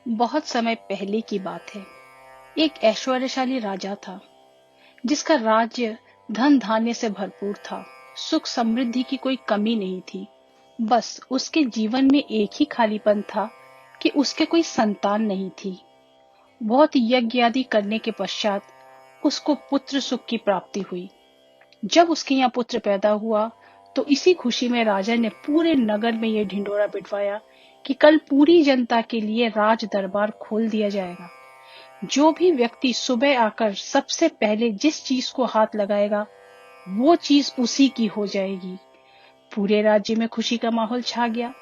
बहुत समय पहले की बात है। एक ऐश्वर्यशाली राजा था जिसका राज्य धन धान्य से भरपूर था। सुख समृद्धि की कोई कमी नहीं थी। बस उसके जीवन में एक ही खालीपन था कि उसके कोई संतान नहीं थी। बहुत यज्ञ आदि करने के पश्चात उसको पुत्र सुख की प्राप्ति हुई। जब उसके यहाँ पुत्र पैदा हुआ तो इसी खुशी में राजा ने पूरे नगर में यह ढिंढोरा पिटवाया कि कल पूरी जनता के लिए राज दरबार खोल दिया जाएगा। जो भी व्यक्ति सुबह आकर सबसे पहले जिस चीज को हाथ लगाएगा वो चीज उसी की हो जाएगी। पूरे राज्य में खुशी का माहौल छा गया।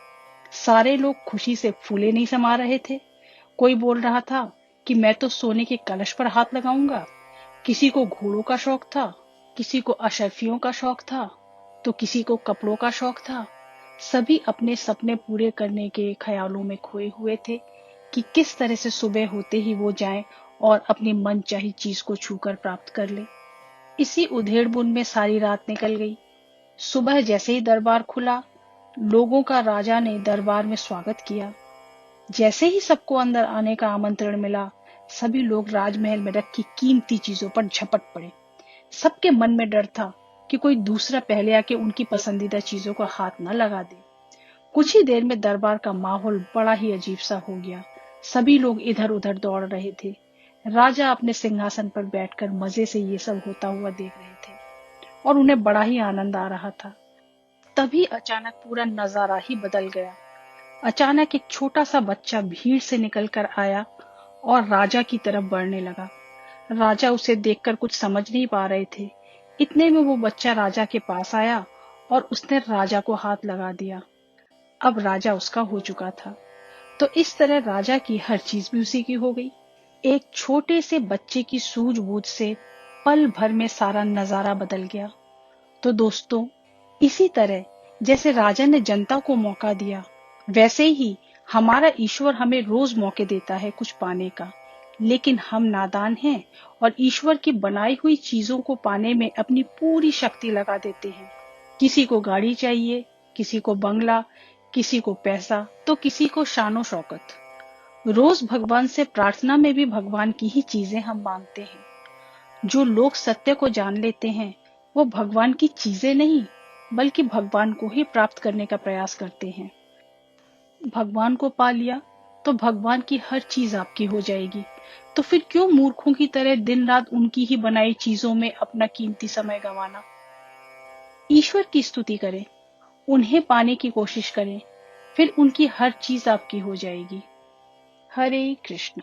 सारे लोग खुशी से फूले नहीं समा रहे थे। कोई बोल रहा था कि मैं तो सोने के कलश पर हाथ लगाऊंगा। किसी को घोड़ों का शौक था, किसी को अशर्फियों का शौक था, तो किसी को कपड़ों का शौक था। सभी अपने सपने पूरे करने के ख्यालों में खोए हुए थे कि किस तरह से सुबह होते ही वो जाएं और अपनी मनचाही चीज को छूकर प्राप्त कर ले। इसी उधेड़-बुन में सारी रात निकल गई। सुबह जैसे ही दरबार खुला, लोगों का राजा ने दरबार में स्वागत किया। जैसे ही सबको अंदर आने का आमंत्रण मिला, सभी लोग राजमहल में रखी कीमती चीजों पर झपट पड़े। सबके मन में डर था कि कोई दूसरा पहले आके उनकी पसंदीदा चीजों को हाथ न लगा दे। कुछ ही देर में दरबार का माहौल बड़ा ही अजीब सा हो गया। सभी लोग इधर उधर दौड़ रहे थे। राजा अपने सिंहासन पर बैठकर मजे से ये सब होता हुआ देख रहे थे और उन्हें बड़ा ही आनंद आ रहा था। तभी अचानक पूरा नजारा ही बदल गया। अचानक एक छोटा सा बच्चा भीड़ से निकलकर आया और राजा की तरफ बढ़ने लगा। राजा उसे देखकर कुछ समझ नहीं पा रहे थे। इतने में वो बच्चा राजा के पास आया और उसने राजा को हाथ लगा दिया। अब राजा उसका हो चुका था। तो इस तरह राजा की हर चीज भी उसी की हो गई। एक छोटे से बच्चे की सूझबूझ से पल भर में सारा नजारा बदल गया। तो दोस्तों, इसी तरह जैसे राजा ने जनता को मौका दिया, वैसे ही हमारा ईश्वर हमें रोज मौके देता है कुछ पाने का। लेकिन हम नादान हैं और ईश्वर की बनाई हुई चीजों को पाने में अपनी पूरी शक्ति लगा देते हैं। किसी को गाड़ी चाहिए, किसी को बंगला, किसी को पैसा, तो किसी को शानो शौकत। रोज भगवान से प्रार्थना में भी भगवान की ही चीजें हम मांगते हैं। जो लोग सत्य को जान लेते हैं वो भगवान की चीजें नहीं बल्कि भगवान को ही प्राप्त करने का प्रयास करते हैं। भगवान को पा लिया तो भगवान की हर चीज आपकी हो जाएगी। तो फिर क्यों मूर्खों की तरह दिन रात उनकी ही बनाई चीजों में अपना कीमती समय गंवाना। ईश्वर की स्तुति करें, उन्हें पाने की कोशिश करें, फिर उनकी हर चीज आपकी हो जाएगी। हरे कृष्ण।